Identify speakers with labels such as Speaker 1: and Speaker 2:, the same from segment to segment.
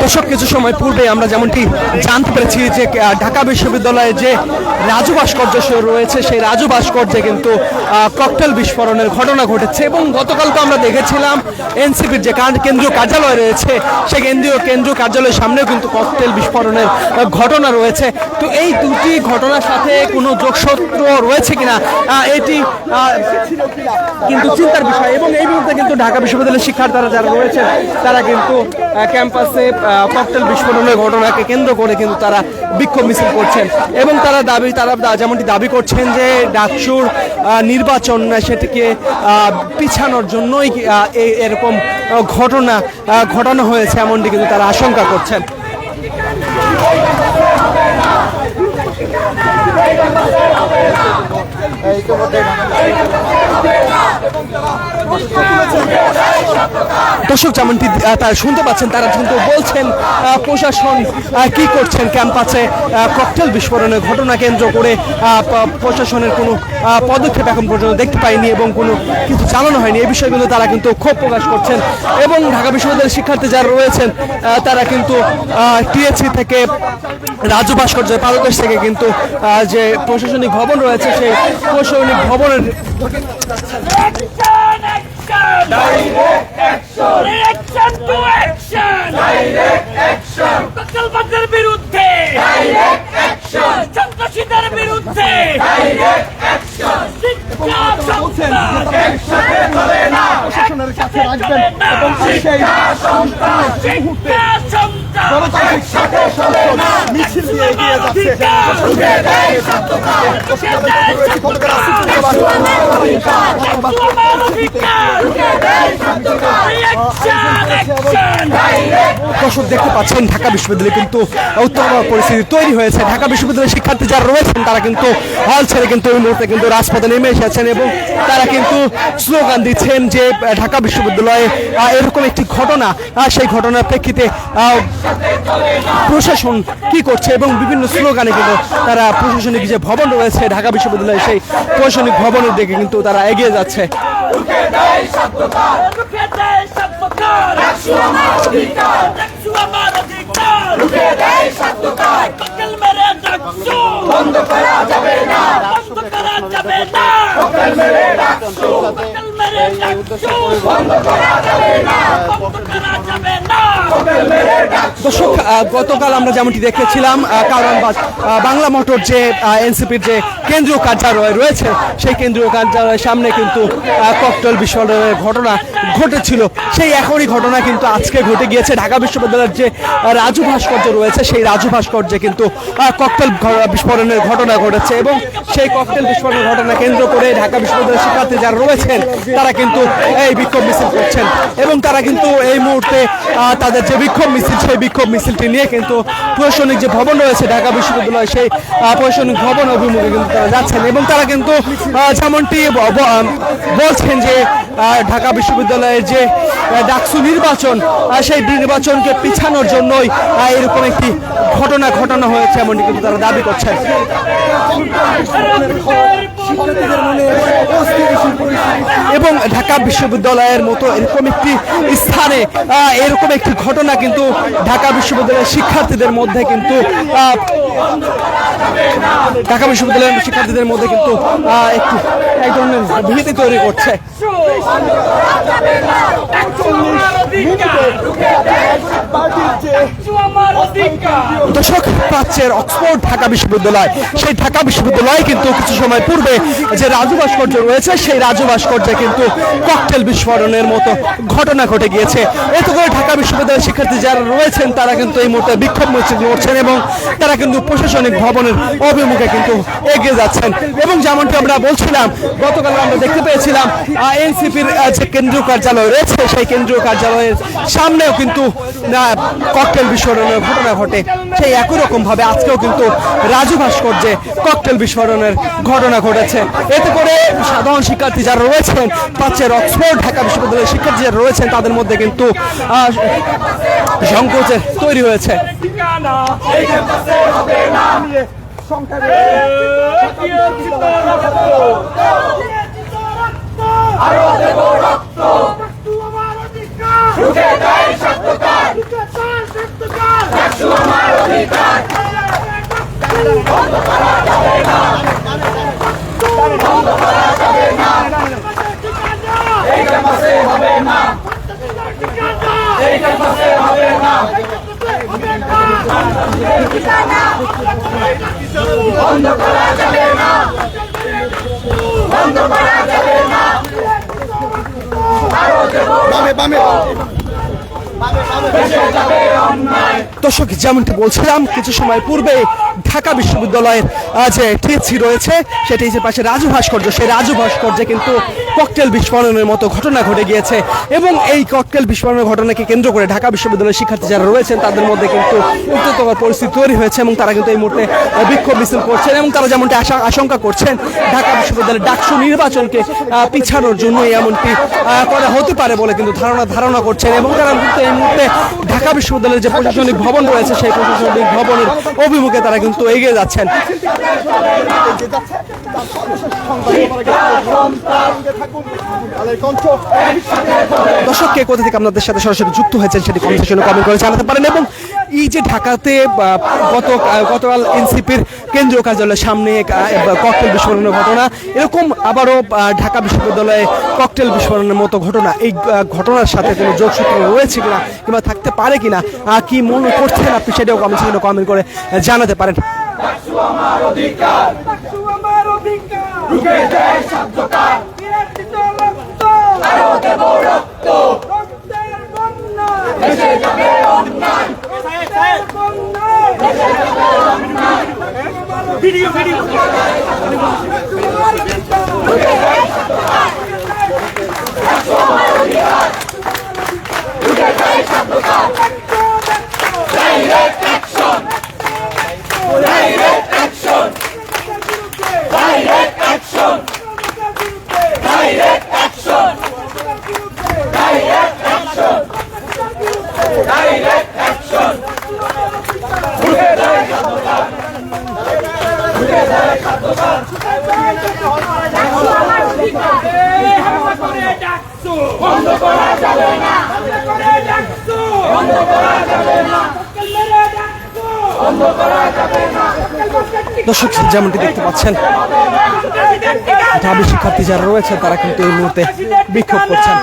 Speaker 1: দর্শক, কিছু সময় পূর্বে আমরা যেমনটি জানতে পেরেছি যে ঢাকা বিশ্ববিদ্যালয়ে যে রাজু ভাস্কর্য রয়েছে সেই রাজু ভাস্কর্যে কিন্তু ককটেল বিস্ফোরণের ঘটনা ঘটেছে এবং গতকালকে আমরা দেখেছিলাম এনসিপির যে কেন্দ্রীয় কার্যালয় রয়েছে সেই কেন্দ্রীয় কার্যালয়ের সামনেও কিন্তু ককটেল বিস্ফোরণের ঘটনা রয়েছে। তো এই দুটি ঘটনার সাথে কোনো যোগসূত্র রয়েছে কিনা এটি কিন্তু চিন্তার বিষয় এবং এই মুহূর্তে কিন্তু ঢাকা বিশ্ববিদ্যালয়ের শিক্ষার্থীরা যারা রয়েছেন তারা কিন্তু ক্যাম্পাসে ককটেল বিস্ফোরণের ঘটনাকে কেন্দ্র করে কিন্তু তারা বিক্ষোভ মিছিল করছেন এবং তারা যেমনটি দাবি করছেন যে ডাকসুর নির্বাচন সেটিকে পিছানোর জন্যই এরকম ঘটনা ঘটানো হয়েছে এমনটি কিন্তু তারা আশঙ্কা করছেন। দর্শক, যেমনটি তারা শুনতে পাচ্ছেন তারা কিন্তু বলছেন প্রশাসন কি করছেন ক্যাম্পাসে ককটেল বিস্ফোরণের ঘটনা কেন্দ্র করে প্রশাসনের কোনো পদক্ষেপ এখন পর্যন্ত দেখতে পাইনি এবং কোনো কিছু জানানো হয়নি। এই বিষয়গুলো তারা কিন্তু ক্ষোভ প্রকাশ করছেন এবং ঢাকা বিশ্ববিদ্যালয়ের শিক্ষার্থী যারা রয়েছেন তারা কিন্তু টিএসসি থেকে রাজু ভাস্কর্যের পাদদেশ থেকে কিন্তু যে প্রশাসনিক ভবন রয়েছে সেই প্রশাসনিক ভবনের
Speaker 2: বিরুদ্ধে সন্ত্রাসীদের বিরুদ্ধে
Speaker 1: প্রশাসনের কাছে রাখবেন এবং মিছিল দিয়ে এগিয়ে দর্শক, দেখতে পাচ্ছেন ঢাকা বিশ্ববিদ্যালয়ে কিন্তু উত্তরবঙ্গ পরিস্থিতি তৈরি হয়েছে। ঢাকা বিশ্ববিদ্যালয়ের শিক্ষার্থী যারা রয়েছেন তারা কিন্তু হল ছেড়ে কিন্তু এই মুহূর্তে কিন্তু রাজপথে নেমে এসেছেন এবং তারা কিন্তু স্লোগান দিচ্ছেন যে ঢাকা বিশ্ববিদ্যালয়ে এরকম একটি ঘটনা, সেই ঘটনার প্রেক্ষিতে প্রশাসন কি করছে এবং বিভিন্ন স্লোগানে কিন্তু তারা প্রশাসনিক যে ভবন রয়েছে ঢাকা বিশ্ববিদ্যালয়ে সেই প্রশাসনিক ভবনের দিকে কিন্তু তারা এগিয়ে যাচ্ছে। দর্শক, গতকাল আমরা যেমনটি দেখেছিলাম কারণ বাংলা মোটর যে এনসিপির যে কেন্দ্রীয় কার্যালয় রয়েছে সেই কেন্দ্রীয় কার্যালয়ের সামনে কিন্তু ককটেল বিস্ফোরণের ঘটনা ঘটেছিল। সেই একই ঘটনা কিন্তু আজকে ঘটে গিয়েছে। ঢাকা বিশ্ববিদ্যালয়ের যে রাজু ভাস্কর্য রয়েছে সেই রাজু ভাস্কর্যে কিন্তু ককটেল বিস্ফোরণের ঘটনা ঘটেছে এবং সেই ককটেল বিস্ফোরণের ঘটনা কেন্দ্র করে ঢাকা বিশ্ববিদ্যালয়ের শিক্ষার্থী যারা রয়েছেন তারা কিন্তু এই বিক্ষোভ মিছিল করছেন এবং তারা কিন্তু এই মুহূর্তে তাদের যে বিক্ষোভ মিছিল সেই বিক্ষোভ মিছিলটি নিয়ে কিন্তু প্রশাসনিক যে ভবন রয়েছে ঢাকা বিশ্ববিদ্যালয় সেই প্রশাসনিক ভবন অভিমুখে কিন্তু তারা যাচ্ছেন এবং তারা কিন্তু যেমনটি বলছেন যে ঢাকা বিশ্ববিদ্যালয়ের যে ডাকসু নির্বাচন সেই নির্বাচনকে পিছানোর জন্যই এরকম একটি ঘটনা ঘটানো হয়েছে এমনটি কিন্তু তারা দাবি করছেন। এবং ঢাকা বিশ্ববিদ্যালয়ের মতো এরকম একটি স্থানে এরকম একটি ঘটনা কিন্তু ঢাকা বিশ্ববিদ্যালয়ের শিক্ষার্থীদের মধ্যে কিন্তু একটু এক ধরনের ভীতি তৈরি করছে। দর্শক, প্রাচ্যের অক্সফোর্ড ঢাকা বিশ্ববিদ্যালয়, সেই ঢাকা বিশ্ববিদ্যালয়ে কিন্তু কিছু সময় পূর্বে যে রাজু ভাস্কর্য রয়েছে সেই রাজু ভাস্কর্যে কিন্তু ককটেল বিস্ফোরণের মতো ঘটনা ঘটে গিয়েছে। এতে করে ঢাকা বিশ্ববিদ্যালয়ের শিক্ষার্থী যারা রয়েছেন তারা কিন্তু এই মুহূর্তে বিক্ষোভ মিছিল করছেন এবং তারা কিন্তু প্রশাসনিক ভবনের অভিমুখে কিন্তু এগিয়ে যাচ্ছেন এবং যেমনটি আমরা বলছিলাম গতকাল আমরা দেখতে পেয়েছিলাম এনসিপির যে কেন্দ্রীয় কার্যালয় রয়েছে সেই কেন্দ্রীয় কার্যালয়ের সামনেও কিন্তু ককটেল বিস্ফোরণের ঘটনা ঘটে। সেই একই রকম ভাবে আজকেও কিন্তু রাজু ভাস্কর্যে ককটেল বিস্ফোরণের ঘটনা ঘটেছে। এতে করে সাধারণ শিক্ষার্থী যারা রয়েছেন প্রাচ্যের অক্সফোর্ড ঢাকা বিশ্ববিদ্যালয়ের শিক্ষার্থী যারা রয়েছেন তাদের মধ্যে কিন্তু সংকোচের তৈরি হয়েছে।
Speaker 2: আরো
Speaker 1: দর্শক, যেমনটি বলছিলাম কিছু সময় পূর্বে ঢাকা বিশ্ববিদ্যালয়ের যে টিএসসি রয়েছে সেটি যে পাশে রাজু ভাস্কর্য, সেই রাজু ভাস্কর্যে কিন্তু ককটেল বিস্ফোরণের মতো ঘটনা ঘটে গিয়েছে এবং এই ককটেল বিস্ফোরণের ঘটনাকে কেন্দ্র করে ঢাকা বিশ্ববিদ্যালয়ের শিক্ষার্থী যারা রয়েছেন তাদের মধ্যে কিন্তু উত্তেজনার পরিস্থিতি তৈরি হয়েছে এবং তারা কিন্তু এই মুহূর্তে বিক্ষোভ মিছিল করছেন এবং তারা যেমনটি আশঙ্কা করছেন ঢাকা বিশ্ববিদ্যালয়ের ডাকসু নির্বাচনকে পিছানোর জন্য এমনটি করা হতে পারে বলে কিন্তু ধারণা করছেন এবং তারা কিন্তু এই মুহূর্তে ঢাকা বিশ্ববিদ্যালয়ের যে প্রশাসনিক ভবন রয়েছে সেই প্রশাসনিক ভবনের অভিমুখে তারা কিন্তু এগিয়ে যাচ্ছেন। দর্শককে কোথা থেকে আপনাদের সাথে সরাসরি যুক্ত হয়েছেন সেটি কমেন্ট সেকশনে কমেন্ট করে জানাতে পারেন এবং এই যে ঢাকাতে গতকাল এনসিপির কেন্দ্রীয় কার্যালয়ের সামনে ককটেল বিস্ফোরণের ঘটনা, এরকম আবারও ঢাকা বিশ্ববিদ্যালয়ে ককটেল বিস্ফোরণের মতো ঘটনা, এই ঘটনার সাথে কোনো যোগসূত্র রয়েছে কিনা কিংবা থাকতে পারে কিনা কি মনে করছেন আপনি সেটাও কমেন্ট সেকশনে কমেন্ট করে জানাতে পারেন। দর্শক, যেমনটি দেখতে পাচ্ছেন ঢাবি শিক্ষার্থী যারা রয়েছে তারা কিন্তু এই মুহূর্তে বিক্ষোভ করছেন।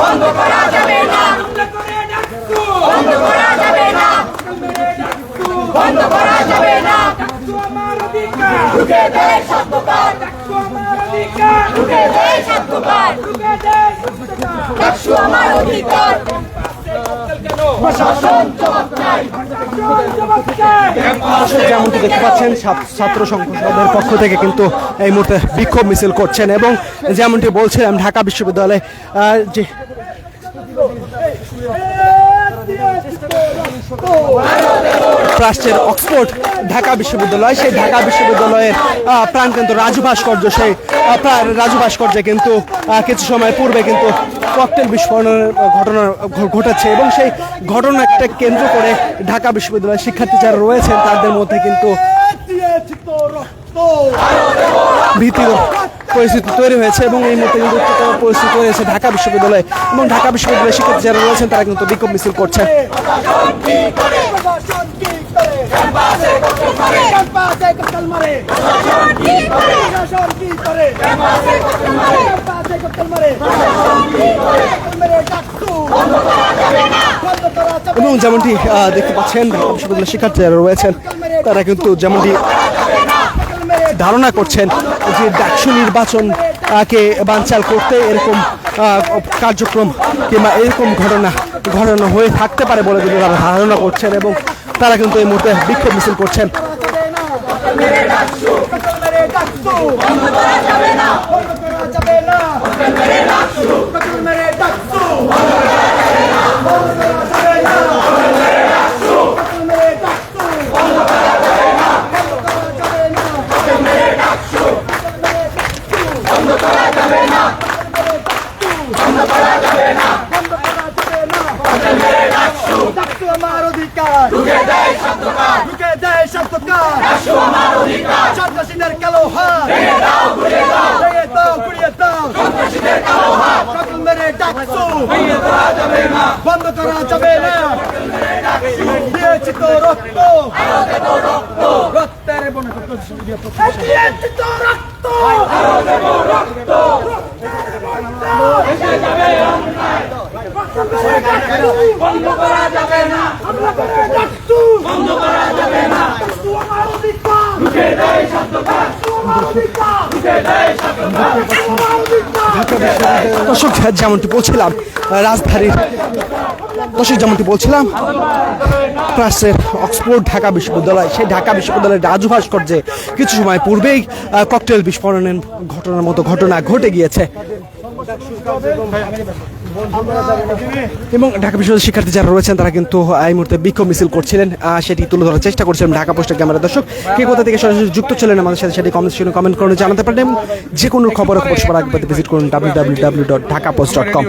Speaker 2: বন্ধ করা যাবে না, বন্ধ করা যাবে না, বন্ধ করা যাবে না। আমার অধিকার ঢুকে দে সত্যকার, আমার অধিকার ঢুকে দে সত্যকার, ঢুকে দে সত্যকার, আমার অধিকার।
Speaker 1: যেমনটি দেখতে পাচ্ছেন ছাত্র সংসদের পক্ষ থেকে কিন্তু এই মুহূর্তে বিক্ষোভ মিছিল করছেন এবং যেমনটি বলছিলাম ঢাকা বিশ্ববিদ্যালয়ে যে রাষ্ট্রের অক্সফোর্ড ঢাকা বিশ্ববিদ্যালয়, সেই ঢাকা বিশ্ববিদ্যালয়ের প্রাণকেন্দ্র রাজু ভাস্কর্য, সেই রাজু ভাস্কর্যে কিন্তু কিছু সময় পূর্বে কিন্তু ককটেল বিস্ফোরণের ঘটনা ঘটেছে এবং সেই ঘটনাকে কেন্দ্র করে ঢাকা বিশ্ববিদ্যালয়ের শিক্ষার্থী যারা রয়েছেন তাদের মধ্যে কিন্তু ভীতির পরিস্থিতি তৈরি হয়েছে এবং এই মুহূর্তে কিন্তু পরিস্থিতি তৈরি হয়েছে ঢাকা বিশ্ববিদ্যালয়ে এবং ঢাকা বিশ্ববিদ্যালয়ের শিক্ষার্থী যারা রয়েছেন তারা কিন্তু বিক্ষোভ মিছিল করছেন। এবং যেমনটি দেখতে পাচ্ছেন ঢাকা বিশ্ববিদ্যালয়ের শিক্ষার্থী যারা রয়েছেন তারা কিন্তু যেমনটি ধারণা করছেন যে ডাকসু নির্বাচনকে বানচাল করতে এরকম কার্যক্রম কিংবা এরকম ঘটনা হয়ে থাকতে পারে বলে কিন্তু তারা ধারণা করছেন এবং তারা কিন্তু এই মুহূর্তে বিক্ষোভ মিছিল করছেন।
Speaker 2: দেয় সত্যকার
Speaker 1: ঢুকে দেয় সত্যকার
Speaker 2: ডাকসু আমার অধিকার
Speaker 1: সন্ত্রাসীদের কালো হাত
Speaker 2: ভেঙে দাও গুড়িয়ে দাও
Speaker 1: ভেঙে দাও গুড়িয়ে দাও
Speaker 2: সন্ত্রাসীদের কালো হাত
Speaker 1: সকল মেরে ডাকসু
Speaker 2: ভেঙে দেওয়া যাবে না
Speaker 1: বন্ধ করা যাবে না দিয়েছি তো রক্ত
Speaker 2: আরো দেব রক্ত
Speaker 1: রক্তের বনে
Speaker 2: দিয়েছি তো রক্ত আরো দেব রক্ত এসে যাবে অন্যায় বন্ধ করা যাবে না বন্ধ করা যাবে না ঢুকে দেয় সত্যকার ঢুকে দেয় সত্যকার
Speaker 1: দর্শক যেমনটি বলছিলাম রাজধানীর দর্শক যেমনটি বলছিলাম ফ্রান্সের অক্সফোর্ড ঢাকা বিশ্ববিদ্যালয় সেই ঢাকা বিশ্ববিদ্যালয়ের রাজু ভাস্কর্যে কিছু সময় পূর্বেই ককটেল বিস্ফোরণের ঘটনার মতো ঘটনা ঘটে গিয়েছে এবং ঢাকা বিশ্ববিদ্যালয়ের শিক্ষার্থী যারা রয়েছেন তারা কিন্তু এই মুহূর্তে বিক্ষোভ মিছিল করছিলেন সেটি তুলে ধরার চেষ্টা করছিলেন ঢাকা পোস্টের ক্যামেরা। দর্শক কে কোথা থেকে সরাসরি যুক্ত ছিলেন আমাদের সাথে সেটি কমেন্ট করে জানাতে পারেন। যে কোনো খবর সবার আগে ভিজিট করুন www.dhakapost.com।